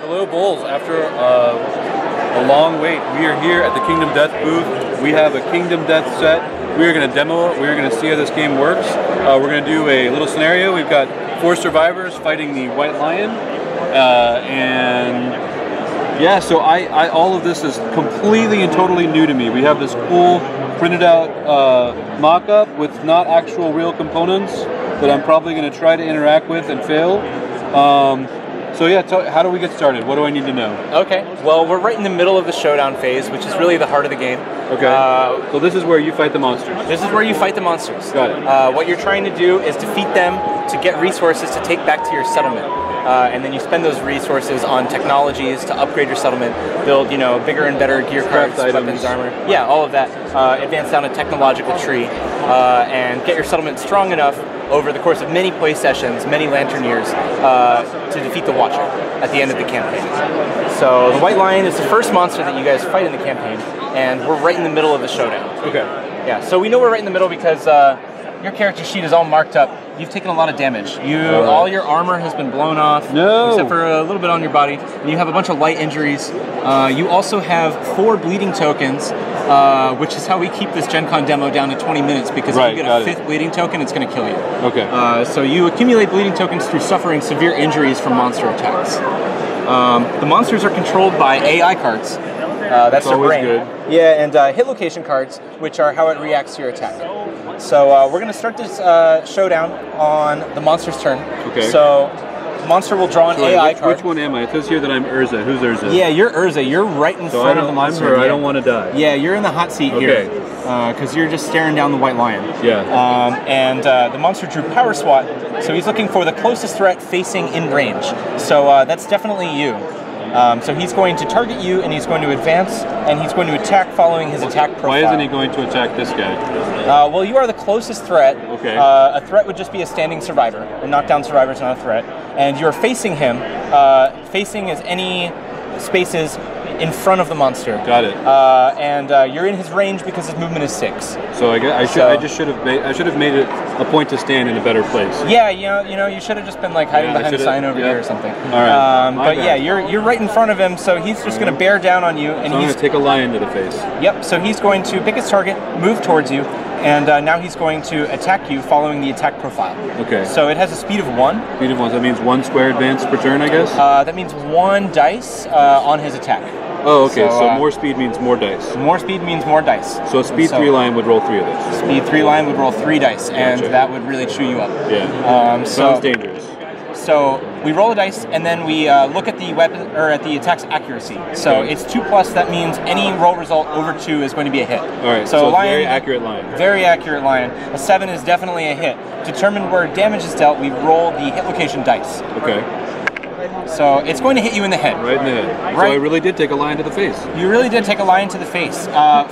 Hello, BoLS. After a long wait, we are here at the Kingdom Death booth. We have a Kingdom Death set. We are going to demo it. We are going to see how this game works. We're going to do a little scenario. We've got 4 survivors fighting the White Lion, and yeah. So all of this is completely and totally new to me. We have this cool printed out mock-up with not actual real components that I'm probably going to try to interact with and fail. So yeah, how do we get started? What do I need to know? Okay, well, we're right in the middle of the showdown phase, which is really the heart of the game. Okay, so this is where you fight the monsters. This is where you fight the monsters. Got it. What you're trying to do is defeat them to get resources to take back to your settlement. And then you spend those resources on technologies to upgrade your settlement, build, bigger and better gear cards, weapons, armor. Yeah, all of that. Advance down a technological tree, and get your settlement strong enough over the course of many play sessions, many lantern years, to defeat the Watcher at the end of the campaign. So the White Lion is the first monster that you guys fight in the campaign, and we're right in the middle of the showdown. Okay. Yeah, so we know we're right in the middle because your character sheet is all marked up. You've taken a lot of damage. All your armor has been blown off, except for a little bit on your body, and you have a bunch of light injuries. You also have 4 bleeding tokens, which is how we keep this GenCon demo down to 20 minutes, because if you get a 5th bleeding token, it's going to kill you. Okay. So you accumulate bleeding tokens through suffering severe injuries from monster attacks. The monsters are controlled by AI cards. That's their brain. Good. Yeah, and hit location cards, which are how it reacts to your attack. So we're going to start this showdown on the monster's turn. Okay. So the monster will draw an AI card. Which one am I? It says here that I'm Urza. Who's Urza? Yeah, you're Urza. You're right in front of the monster. I'm her. I don't want to die. Yeah, you're in the hot seat here. Because you're just staring down the White Lion. Yeah. And the monster drew Power SWAT, so he's looking for the closest threat facing in range. So that's definitely you. So he's going to target you, and he's going to advance, and he's going to attack following his attack profile. Why isn't he going to attack this guy? Well, you are the closest threat. Okay. A threat would just be a standing survivor. A knockdown survivor is not a threat. And you're facing him. Facing is any spaces in front of the monster. Got it. And you're in his range because his movement is 6. So I should have made it a point to stand in a better place. Yeah, you should have just been like hiding behind a sign over here or something. All right. But yeah, you're right in front of him, so he's just going to bear down on you, and so he's going to take a lion to the face. Yep. So he's going to pick his target, move towards you, and now he's going to attack you following the attack profile. Okay. So it has a speed of 1. Speed of 1. So that means 1 square advance per turn, I guess. That means 1 dice on his attack. Oh, okay. So more speed means more dice. More speed means more dice. So a speed 3 lion would roll 3 of those. Speed 3 lion would roll 3 dice, and that would really chew you up. Yeah. Sounds dangerous. So we roll a dice, and then we look at the weapon or at the attack's accuracy. So it's 2+. That means any roll result over 2 is going to be a hit. All right. So lion, very accurate lion. Very accurate lion. A 7 is definitely a hit. To determine where damage is dealt, we roll the hit location dice. Okay. So it's going to hit you in the head. Right in the head. Right. So I really did take a lion to the face. You really did take a lion to the face.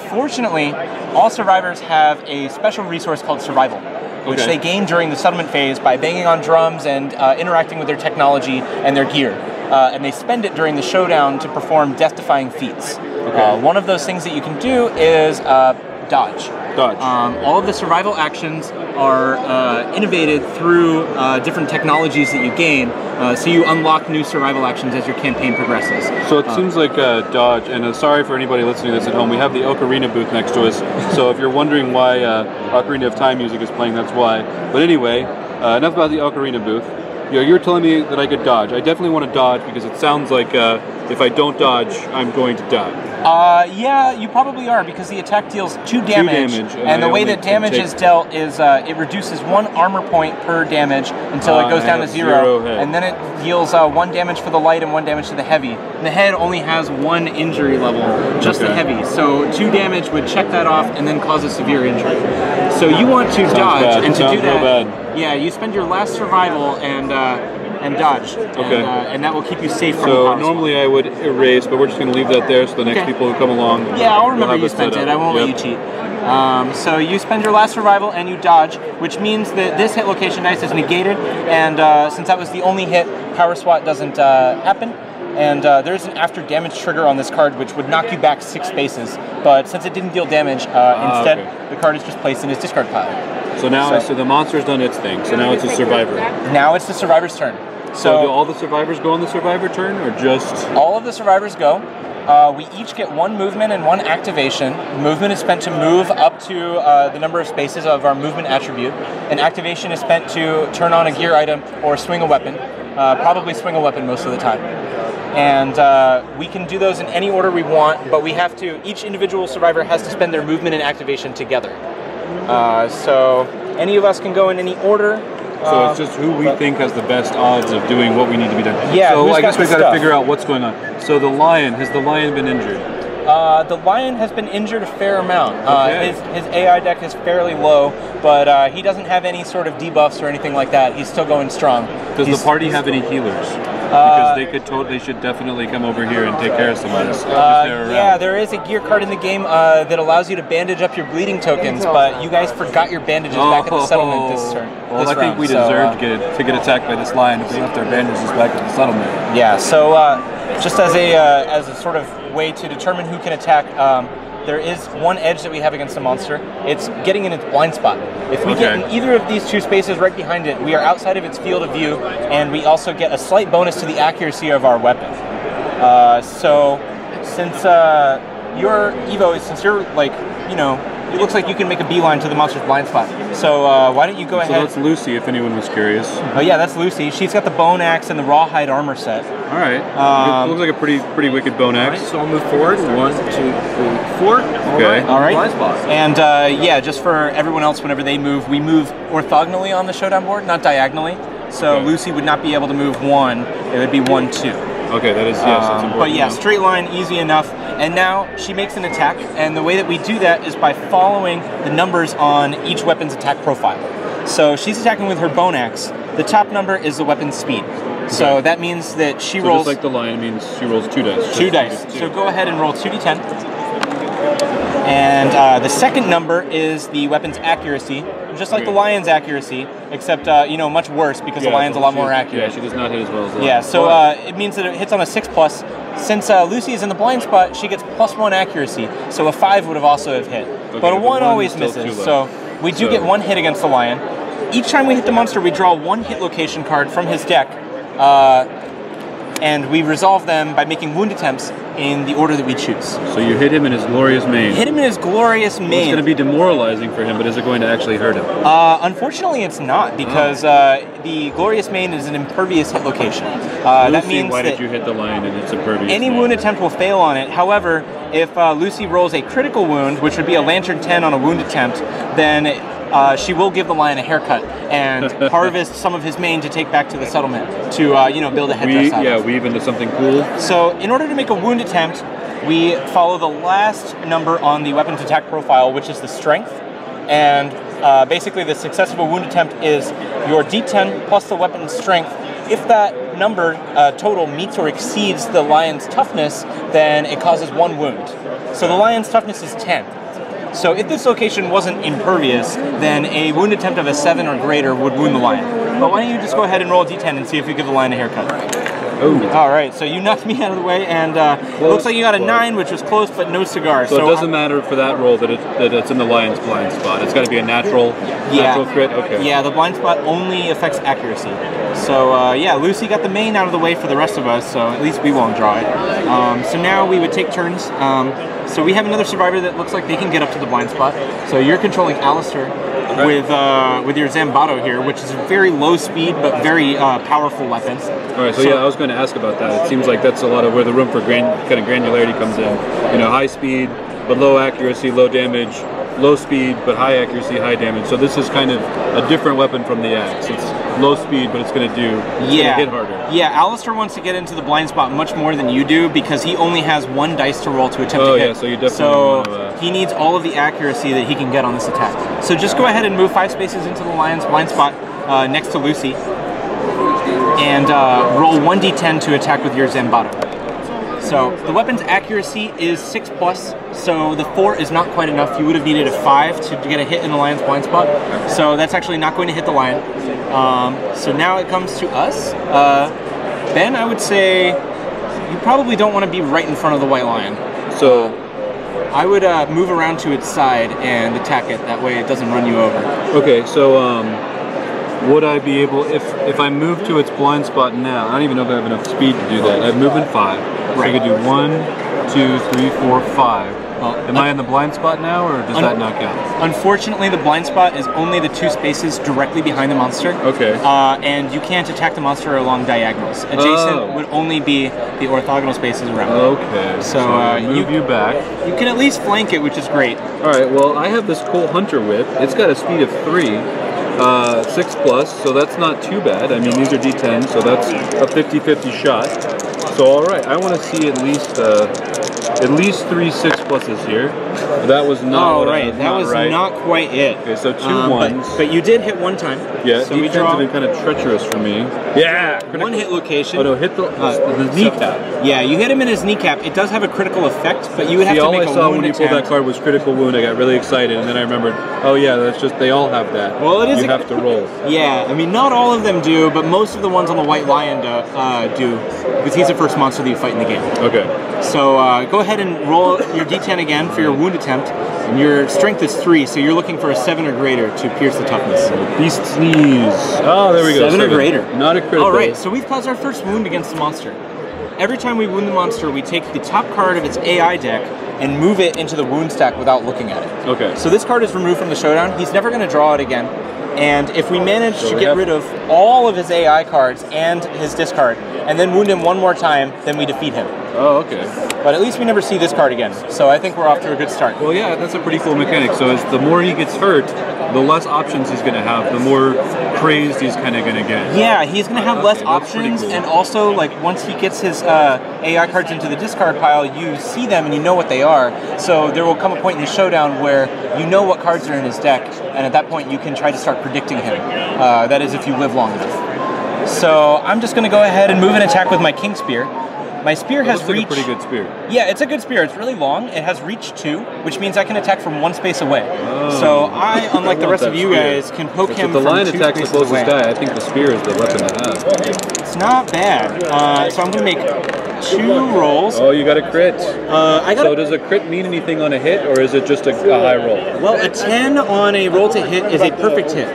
Fortunately, all survivors have a special resource called survival, which they gain during the settlement phase by banging on drums and interacting with their technology and their gear. And they spend it during the showdown to perform death-defying feats. One of those things that you can do is dodge. Dodge. All of the survival actions are innovated through different technologies that you gain, so you unlock new survival actions as your campaign progresses. So it seems like dodge, and sorry for anybody listening to this at home, we have the Ocarina booth next to us, so if you're wondering why Ocarina of Time music is playing, that's why. But anyway, enough about the Ocarina booth. You were telling me that I could dodge. I definitely want to dodge because it sounds like if I don't dodge, I'm going to die. Yeah, you probably are, because the attack deals 2 damage, and the way that damage is dealt is it reduces 1 armor point per damage until it goes down to 0, and then it deals 1 damage for the light and 1 damage to the heavy. And the head only has 1 injury level, just the heavy. So 2 damage would check that off and then cause a severe injury. So you want to dodge, and to do that, yeah, you spend your last survival and dodge. And that will keep you safe from the power normally I would erase, but we're just going to leave that there so the next people who come along. Yeah, I'll remember you spent it. I won't let you cheat. So you spend your last survival and you dodge, which means that this hit location dice is negated, and since that was the only hit, Power SWAT doesn't happen. And there's an after damage trigger on this card, which would knock you back 6 spaces. But since it didn't deal damage, instead the card is just placed in his discard pile. So now, so the monster's done its thing. So now it's a survivor. Now it's the survivor's turn. So do all the survivors go on the survivor turn, or just... All of the survivors go. We each get 1 movement and 1 activation. Movement is spent to move up to the number of spaces of our movement attribute. And activation is spent to turn on a gear item or swing a weapon. Probably swing a weapon most of the time. And we can do those in any order we want, but we have to, each individual survivor has to spend their movement and activation together. So any of us can go in any order. So it's just who we think has the best odds of doing what we need to be done. Yeah, so I guess we've got to figure out what's going on. So the lion, has the lion been injured? The lion has been injured a fair amount. Okay. His AI deck is fairly low, but he doesn't have any sort of debuffs or anything like that. He's still going strong. Does the party have any healers? Because they should definitely come over here and take care of some of this. Yeah, there is a gear card in the game that allows you to bandage up your bleeding tokens, but you guys forgot your bandages back at the settlement this turn. Well, I think we deserve to get attacked by this lion if we left our bandages back at the settlement. Yeah, so just as a sort of way to determine who can attack, there is one edge that we have against the monster. It's getting in its blind spot. If we get in either of these 2 spaces right behind it, we are outside of its field of view, and we also get a slight bonus to the accuracy of our weapon. So since your Evo, since you're like, you know, it looks like you can make a beeline to the monster's blind spot. So why don't you go ahead? So that's Lucy, if anyone was curious. Oh yeah, that's Lucy. She's got the bone axe and the rawhide armor set. All right. It looks like a pretty wicked bone axe. Right, so I'll move forward. 1, 2, 3, 4. Okay. All right. Blind spot. And yeah, just for everyone else, whenever they move, we move orthogonally on the showdown board, not diagonally. So Lucy would not be able to move 1. It would be 1, 2. Okay, that is, yes, that's important. But yeah, straight line, easy enough. And now she makes an attack, and the way that we do that is by following the numbers on each weapon's attack profile. So she's attacking with her bone axe. The top number is the weapon's speed. So that means that she rolls... just like the lion, means she rolls 2 dice. 2 dice. So go ahead and roll 2d10. And the second number is the weapon's accuracy, just like the lion's accuracy, except you know, much worse because the lion's a lot more accurate. Yeah, she does not hit as well as the lion. Yeah, so it means that it hits on a 6+. Since Lucy is in the blind spot, she gets +1 accuracy, so a 5 would have also have hit. But a 1 always misses, so we do get 1 hit against the lion. Each time we hit the monster, we draw 1 hit location card from his deck, and we resolve them by making wound attempts in the order that we choose. So you hit him in his glorious mane. Hit him in his glorious mane. Well, it's going to be demoralizing for him, but is it going to actually hurt him? Unfortunately, it's not, because the glorious mane is an impervious hit location. That means why did you hit the lion in its impervious any mane? wound attempt will fail on it. However, if Lucy rolls a critical wound, which would be a Lantern 10 on a wound attempt, then she will give the lion a haircut and harvest some of his mane to take back to the settlement to you know, build a headdress out of. Yeah, weave into something cool. So in order to make a wound attempt, we follow the last number on the weapon's attack profile, which is the strength. And basically the success of a wound attempt is your d10 plus the weapon's strength. If that number total meets or exceeds the lion's toughness, then it causes 1 wound. So the lion's toughness is 10. So if this location wasn't impervious, then a wound attempt of a 7 or greater would wound the lion. But why don't you just go ahead and roll a d10 and see if you give the lion a haircut. Oh. All right, so you knocked me out of the way, and it looks like you got a 9, which was close, but no cigar. So it doesn't matter for that roll that it's in the lion's blind spot. It's got to be a natural crit? Okay. Yeah, the blind spot only affects accuracy. So yeah, Lucy got the mane out of the way for the rest of us, so at least we won't draw it. So now we would take turns. So we have another survivor that looks like they can get up to the blind spot. So you're controlling Alistair with your Zambato here, which is a very low speed but very powerful weapon. All right, so yeah, I was going to ask about that. It seems like that's a lot of where the room for kind of granularity comes in. You know, high speed but low accuracy, low damage. Low speed but high accuracy, high damage. So this is kind of a different weapon from the axe. It's low speed, but it's going to hit harder. Yeah, Alistair wants to get into the blind spot much more than you do because he only has 1 dice to roll to attempt to hit. Yeah, so you definitely want to, he needs all of the accuracy that he can get on this attack. So just go ahead and move 5 spaces into the lion's blind spot next to Lucy, and roll 1d10 to attack with your Zambato. So the weapon's accuracy is 6+, so the 4 is not quite enough. You would have needed a 5 to get a hit in the lion's blind spot. So that's actually not going to hit the lion. So now it comes to us. Ben, I would say you probably don't want to be right in front of the white lion. So I would move around to its side and attack it. That way it doesn't run you over. Okay, so would I be able, if I move to its blind spot now, I don't even know if I have enough speed to do that. I've moved in 5. So I could do 1, 2, 3, 4, 5. Well, am I in the blind spot now, or does that not count? Unfortunately, the blind spot is only the 2 spaces directly behind the monster. Okay. And you can't attack the monster along diagonals. Adjacent would only be the orthogonal spaces around it. Okay. So move you back. You can at least flank it, which is great. All right. Well, I have this cool hunter whip. It's got a speed of 3. 6 plus, so that's not too bad. I mean, these are D10, so that's a 50-50 shot. So all right, I want to see at least 3 6 pluses here. That was not. Oh right, that was not quite it. Okay, so 2 ones. But you did hit 1 time. Yeah, so these have been kind of treacherous for me. Yeah, 1 hit location. Oh no, hit the kneecap. Yeah, you hit him in his kneecap. It does have a critical effect, but you would have to make a wound all I saw when you attempt. pulled that card was critical wound. I got really excited, and then I remembered, oh yeah, that's just, they all have that. Well, it is. You have to roll. Yeah, I mean, not all of them do, but most of the ones on the White Lion do, because he's the first monster that you fight in the game. Okay. So go ahead and roll your D10 again for your wound attempt. And your strength is 3, so you're looking for a 7 or greater to pierce the toughness. Beast sneeze. Oh, there we go. 7 or greater. Not a critical. All right, so we've caused our first wound against the monster. Every time we wound the monster, we take the top card of its AI deck and move it into the wound stack without looking at it. Okay. So this card is removed from the showdown. He's never going to draw it again. And if we manage to get rid of all of his AI cards and his discard, and then wound him 1 more time, then we defeat him. Oh, okay. But at least we never see this card again. So I think we're off to a good start. Well, yeah, that's a pretty cool mechanic. So as the more he gets hurt, the less options he's going to have, the more crazed he's kind of going to get. Yeah, he's going to have less options, cool. And also, like, once he gets his AI cards into the discard pile, you see them and you know what they are. So there will come a point in the showdown where you know what cards are in his deck, and at that point you can try to start predicting him. That is, if you live long enough. So I'm just going to go ahead and move an attack with my King Spear. My spear has reach. Like a pretty good spear. Yeah, it's a good spear. It's really long. It has reach 2, which means I can attack from 1 space away. Oh. So I, unlike the rest of you guys, can poke him from 2 spaces away. If the lion attacks the closest guy, I think the spear is the weapon to have. It's not bad. So I'm going to make 2 rolls. Oh, you got a crit. So does a crit mean anything on a hit, or is it just a high roll? Well, a 10 on a roll to hit is a perfect hit,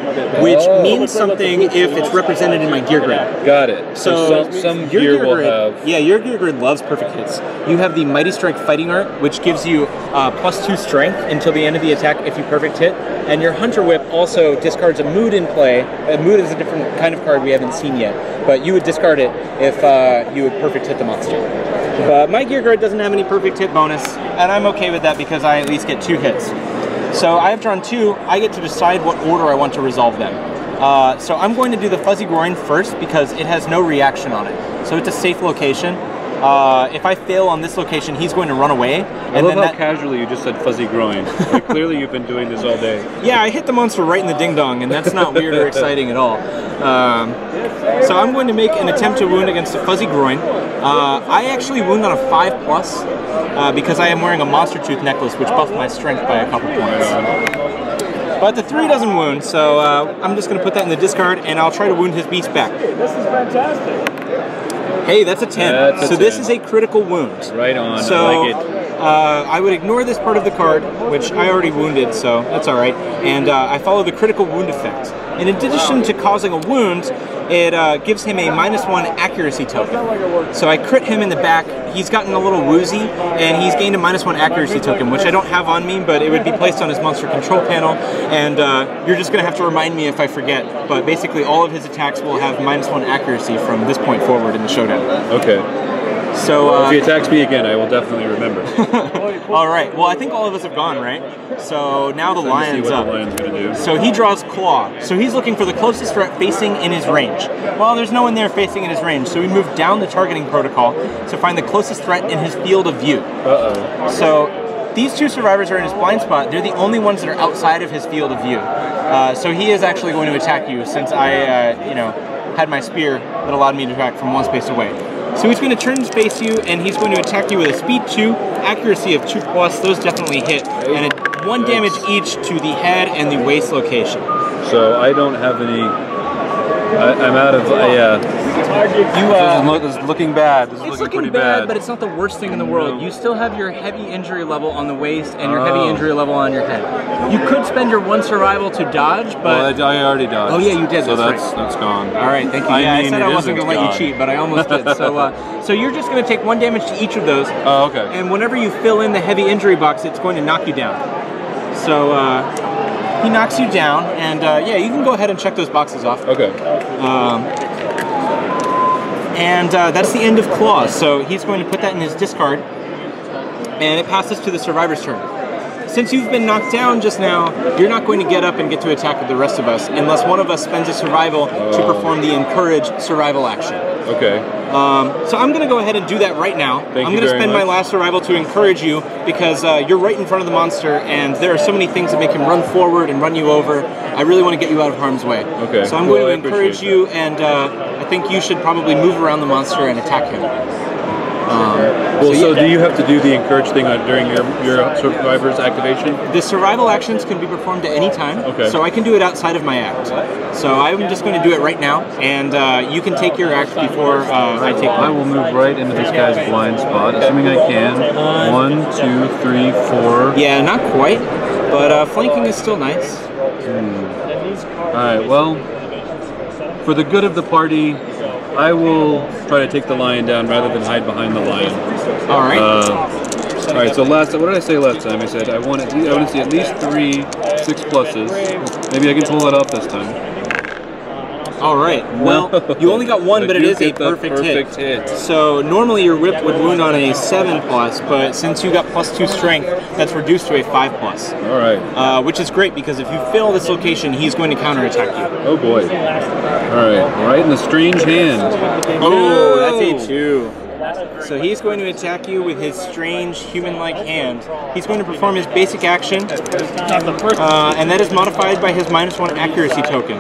which means something if it's represented in my gear grid. Got it. So some gear will have... Yeah, your gear grid loves perfect hits. You have the Mighty Strike Fighting Art, which gives you +2 strength until the end of the attack if you perfect hit. And your Hunter Whip also discards a mood in play. A mood is a different kind of card we haven't seen yet, but you would discard it if you would perfect hit the monster. But my gear grid doesn't have any perfect hit bonus, and I'm okay with that because I at least get 2 hits. So I have drawn 2, I get to decide what order I want to resolve them. So I'm going to do the Fuzzy Groin first because it has no reaction on it. So it's a safe location. If I fail on this location, he's going to run away. I love how casually you just said fuzzy groin. Like, clearly you've been doing this all day. Yeah, I hit the monster right in the ding-dong, and that's not weird or exciting at all. So I'm going to make an attempt to wound against a fuzzy groin. I actually wound on a 5+, because I am wearing a monster tooth necklace, which buffed my strength by a couple points. But the 3 doesn't wound, so I'm just going to put that in the discard, and I'll try to wound his beast back. Hey, this is fantastic. Hey, that's a 10. So this is a critical wound. Right on, so, I like it. I would ignore this part of the card, which I already wounded, so that's alright. And I follow the critical wound effect. In addition to causing a wound, it gives him a -1 accuracy token. So I crit him in the back. He's gotten a little woozy, and he's gained a -1 accuracy token, which I don't have on me, but it would be placed on his monster control panel, and you're just going to have to remind me if I forget. But basically, all of his attacks will have -1 accuracy from this point forward in the showdown. Okay. So if he attacks me again, I will definitely remember. All right. Well, I think all of us have gone, right? So now the lion's up. The lion's gonna do. So he draws Claw. So he's looking for the closest threat facing in his range. Well, there's no one there facing in his range, so we move down the targeting protocol to find the closest threat in his field of view. Uh-oh. So these 2 survivors are in his blind spot. They're the only ones that are outside of his field of view. So he is actually going to attack you since I, had my spear that allowed me to attack from 1 space away. So he's going to turn and face you, and he's going to attack you with a speed 2, accuracy of 2+. Those definitely hit, and 1 damage each to the head and the waist location. So I don't have any I'm out of, yeah. This is looking bad. This is It's looking pretty bad, bad. but it's not the worst thing in the world. You still have your heavy injury level on the waist and your heavy injury level on your head. You could spend your 1 survival to dodge, but... Well, I already dodged. Oh yeah, you did. So that's gone. All right, thank you. I said I wasn't going to let you cheat, but I almost did. So you're just going to take 1 damage to each of those. Oh, okay. And whenever you fill in the heavy injury box, it's going to knock you down. So he knocks you down, and yeah, you can go ahead and check those boxes off. Okay. And that's the end of claws. So he's going to put that in his discard, and it passes to the survivor's turn. Since you've been knocked down just now, you're not going to get up and get to attack with the rest of us unless one of us spends a survival to perform the encourage survival action. Okay. So I'm going to go ahead and do that right now. I'm going to spend my last survival to encourage you because you're right in front of the monster and there are so many things that make him run forward and run you over. I really want to get you out of harm's way. Okay. So I'm going to encourage you, and I think you should probably move around the monster and attack him. So do you have to do the encourage thing during your survivor's activation? The survival actions can be performed at any time, okay. So I can do it outside of my act. So I'm just going to do it right now, and you can take your act before I take mine. I will move right into this guy's blind spot, assuming I can. 1, 2, 3, 4. Yeah, not quite, but flanking is still nice. Alright, well, for the good of the party, I will try to take the lion down rather than hide behind the lion. All right. All right. So what did I say last time? I said I want to see at least 3 6 pluses. Maybe I can pull that off this time. All right. Well, you only got 1, but it is a perfect hit. So normally your whip would wound on a 7+, but since you got +2 strength, that's reduced to a 5+. All right. Which is great because if you fail this location, he's going to counterattack you. Oh boy. All right in the strange hand. Oh, that's a 2. So he's going to attack you with his strange human-like hand. He's going to perform his basic action, and that is modified by his -1 accuracy token.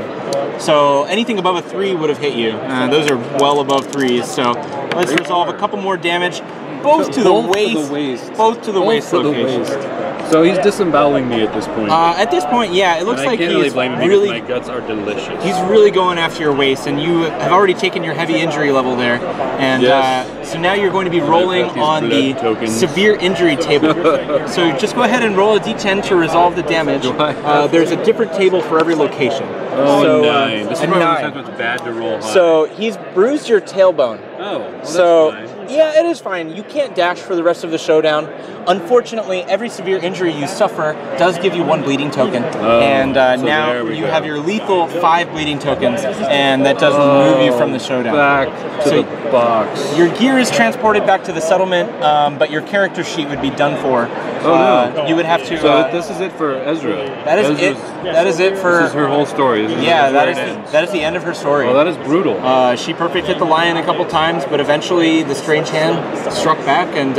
So anything above a 3 would have hit you. Those are well above 3s. So let's resolve a couple more damage, both to the waist. Both to the waist location. So he's disemboweling me at this point. At this point, yeah, it looks like he's really blame him because my guts are delicious. He's really going after your waist, and you have already taken your heavy injury level there. And so now you're going to be rolling on the severe injury table. So just go ahead and roll a d10 to resolve the damage. There's a different table for every location. Oh, so, 9. This is probably it's bad to roll high. So he's bruised your tailbone. Oh, well, so that's fine. yeah, it is fine. You can't dash for the rest of the showdown. Unfortunately, every severe injury you suffer does give you 1 bleeding token, and now you have your lethal 5 bleeding tokens, and that does remove you from the showdown. Back to the box. Your gear is transported back to the settlement, but your character sheet would be done for. Oh no! You would have to. So this is it for Ezra. That is it. That is it for. This is her whole story. That is the end of her story. Oh, that is brutal. She perfect hit the lion a couple times, but eventually the strange hand struck back, and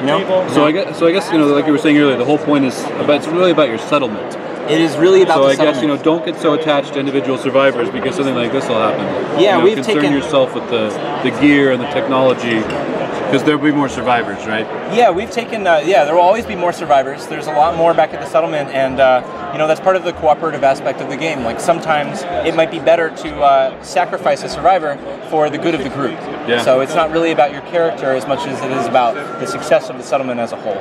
you know. So I guess like you were saying earlier, the whole point is it's really about your settlement. It is really about the settlement. So I guess don't get so attached to individual survivors because something like this will happen. Yeah, we've concern yourself with the gear and the technology. Because there'll be more survivors, right? Yeah, we've taken. There will always be more survivors. There's a lot more back at the settlement, and that's part of the cooperative aspect of the game. Like sometimes it might be better to sacrifice a survivor for the good of the group. Yeah. So it's not really about your character as much as it is about the success of the settlement as a whole.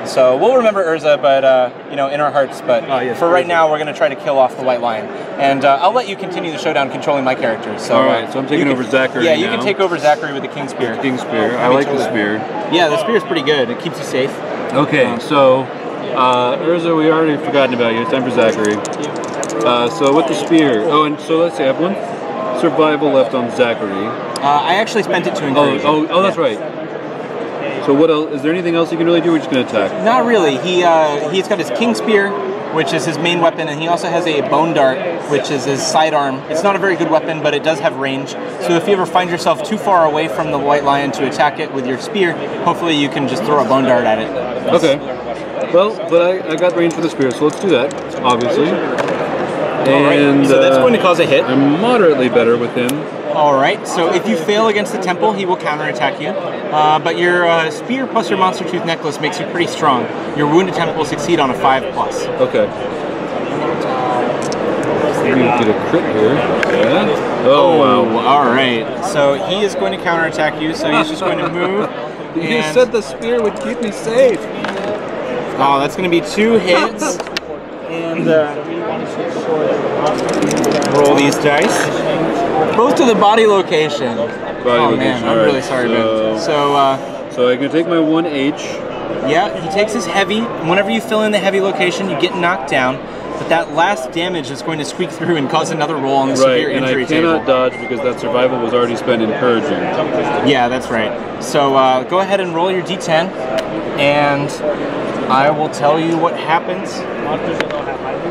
So we'll remember Urza, but in our hearts. But for right now, we're going to try to kill off the White Lion, and I'll let you continue the showdown controlling my character. So, all right, so I'm taking over Zachary. Yeah, you can take over Zachary with the King Spear. King Spear. I like the spear. Yeah, the spear is pretty good. It keeps you safe. Okay, so Urza, we already forgotten about you. It's time for Zachary. So with the spear. Oh, and so let's see. I have 1 survival left on Zachary. I actually spent it to encourage. Oh, that's right. So what else? Is there anything else you can really do? Or we're just going to attack? Not really. He's got his King Spear, which is his main weapon, and he also has a Bone Dart, which is his sidearm. It's not a very good weapon, but it does have range. So if you ever find yourself too far away from the White Lion to attack it with your spear, hopefully you can just throw a Bone Dart at it. Okay. Well, but I got range for the spear, so let's do that, obviously. And so that's going to cause a hit. I'm moderately better with him. Alright, so if you fail against the temple, he will counterattack you. But your spear plus your monster tooth necklace makes you pretty strong. Your wounded temple will succeed on a 5+. Okay. Get a crit here. Yeah. Oh, wow. All right. So he is going to counterattack you, so he's just going to move. You said the spear would keep me safe. Oh, that's going to be 2 hits. And roll these dice. Both to the body location. Man, I'm really sorry, man. So I can take my 1H. Yeah, he takes his heavy. Whenever you fill in the heavy location, you get knocked down. But that last damage is going to squeak through and cause another roll on the severe injury table. And I cannot dodge because that survival was already spent encouraging. Yeah, that's right. So go ahead and roll your d10, and I will tell you what happens.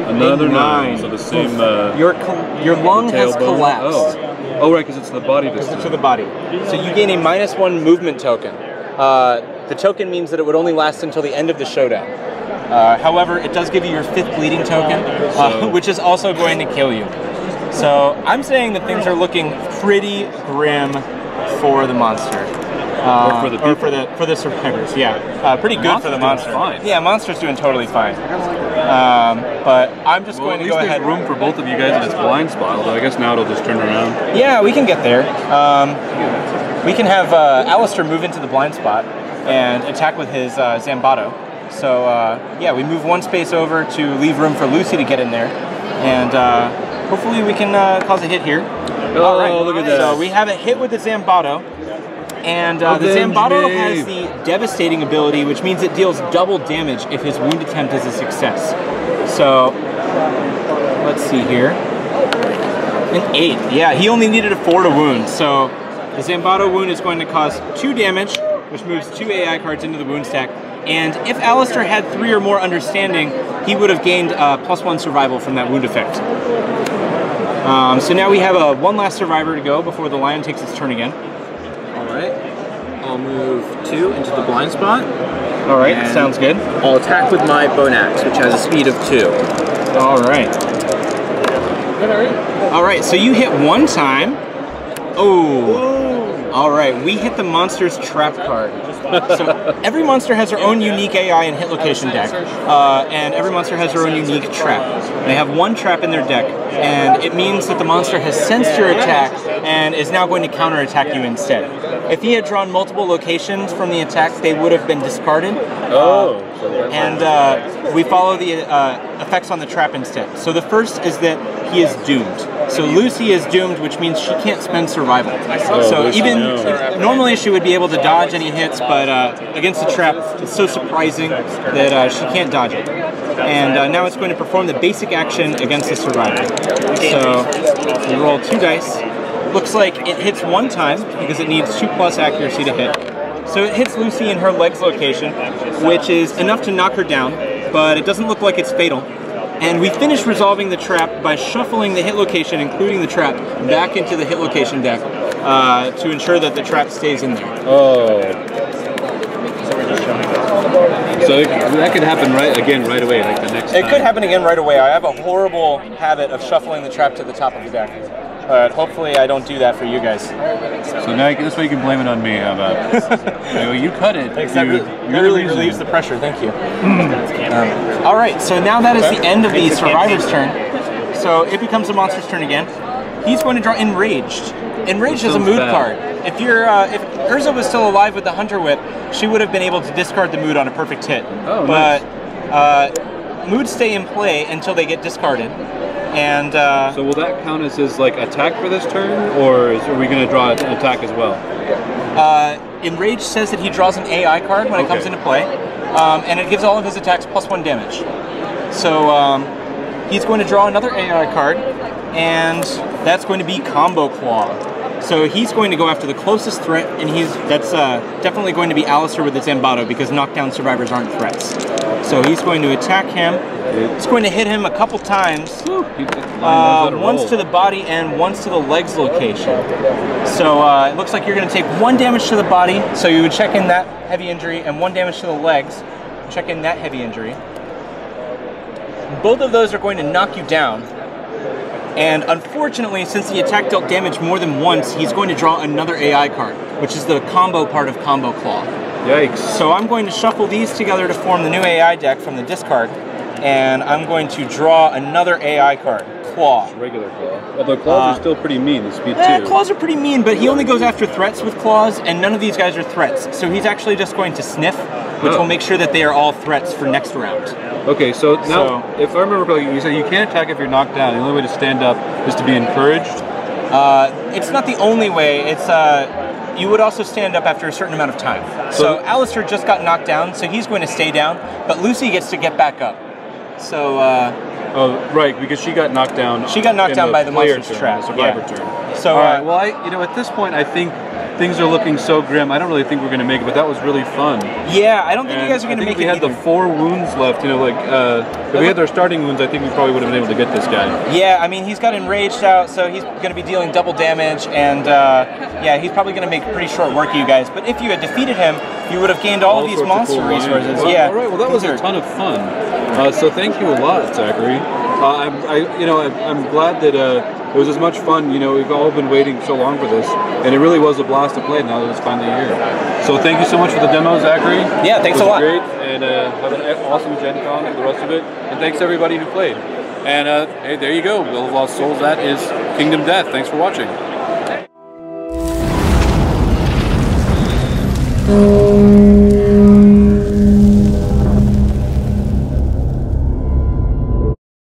Another 9. So the same. Your lung has collapsed. Oh, right, because it's the body. It's to the body. So you gain a -1 movement token. The token means that it would only last until the end of the showdown. However, it does give you your 5th bleeding token, which is also going to kill you. So I'm saying that things are looking pretty grim for the monster. For the survivors, yeah. Pretty good for the monster. Fine. Yeah, monster's doing totally fine. But I'm just going to go ahead. There's room for both of you guys in its blind spot, although I guess now it'll just turn around. Yeah, we can get there. We can have Alistair move into the blind spot and attack with his Zambato. So yeah, we move 1 space over to leave room for Lucy to get in there, and hopefully we can cause a hit here. All right, look at that. So we have a hit with the Zambato, and the Zambato has the devastating ability, which means it deals double damage if his wound attempt is a success. So let's see here. An 8. Yeah, he only needed a 4 to wound, so the Zambato wound is going to cause 2 damage, which moves 2 AI cards into the wound stack. And if Alistair had 3 or more understanding, he would have gained +1 survival from that wound effect. So now we have 1 last survivor to go before the lion takes its turn again. Alright. I'll move 2 into the blind spot. Alright, sounds good. I'll attack with my bone axe, which has a speed of 2. Alright. Alright, so you hit 1 time. Oh. Alright, we hit the monster's trap card. So every monster has their own unique AI and hit location deck, and every monster has their own unique trap. They have 1 trap in their deck, and it means that the monster has sensed your attack and is now going to counterattack you instead. If he had drawn multiple locations from the attack, they would have been discarded. And we follow the effects on the trap instead. So the first is that he is doomed. So Lucy is doomed, which means she can't spend survival. So even normally she would be able to dodge any hits, but against the trap, it's so surprising that she can't dodge it. And now it's going to perform the basic action against the survivor. So we roll 2 dice. Looks like it hits 1 time because it needs 2+ accuracy to hit. So it hits Lucy in her legs location, which is enough to knock her down, but it doesn't look like it's fatal. And we finish resolving the trap by shuffling the hit location, including the trap, back into the hit location deck to ensure that the trap stays in there. Oh. So that could happen right away, like the next time. It could happen again right away. I have a horrible habit of shuffling the trap to the top of the deck. But hopefully I don't do that for you guys. So now this way you can blame it on me. How about you cut it. Exactly. It really relieves the pressure. Thank you. All right. So now that is the end of the survivor's turn. So it becomes the monster's turn again. He's going to draw Enraged. Enraged is a mood card. If Urza was still alive with the Hunter Whip, she would have been able to discard the mood on a perfect hit. Oh, but moods stay in play until they get discarded. And so will that count as his attack for this turn, or are we going to draw an attack as well? Enraged says that he draws an AI card when it comes into play, and it gives all of his attacks +1 damage. So he's going to draw another AI card, and that's going to be Combo Claw. So he's going to go after the closest threat, and that's definitely going to be Alistair with the Zambato, because knockdown survivors aren't threats. So he's going to attack him. It's going to hit him a couple times. Once to the body and once to the legs location. So it looks like you're going to take 1 damage to the body, so you would check in that heavy injury, and 1 damage to the legs, check in that heavy injury. Both of those are going to knock you down. And unfortunately, since the attack dealt damage more than once, he's going to draw another AI card, which is the combo part of Combo Claw. Yikes. So I'm going to shuffle these together to form the new AI deck from the discard, and I'm going to draw another AI card. claw. Regular claw. Although claws are still pretty mean. The speed 2. Claws are pretty mean, but he only goes after threats with claws, and none of these guys are threats. So he's actually just going to sniff, which will make sure that they are all threats for next round. Okay, so now, if I remember correctly, you said you can't attack if you're knocked down. The only way to stand up is to be encouraged. It's not the only way. It's you would also stand up after a certain amount of time. So Alistair just got knocked down, so he's going to stay down, but Lucy gets to get back up. So. Oh, right, because she got knocked down. She got knocked down by the monster's turn, trap. the survivor turn. So, all right. Well, at this point, I think things are looking so grim. I don't really think we're going to make it, but that was really fun. Yeah, I don't think you guys are going to make it. We had the 4 wounds left. You know, like if we had our starting wounds, I think we probably would have been able to get this guy. Yeah, I mean, he's got enraged out, so he's going to be dealing double damage, and yeah, he's probably going to make pretty short work of you guys. But if you had defeated him, you would have gained all of these monster resources. Well, yeah. All right. Well, that was a ton of fun. So thank you a lot, Zachary. I'm glad that it was as much fun. You know, we've all been waiting so long for this, and it really was a blast to play now that it's finally here. So thank you so much for the demo, Zachary. Yeah, thanks a lot. Great, and have an awesome GenCon and the rest of it. And thanks everybody who played. And hey, there you go. Will of Lost Souls. That is Kingdom Death. Thanks for watching.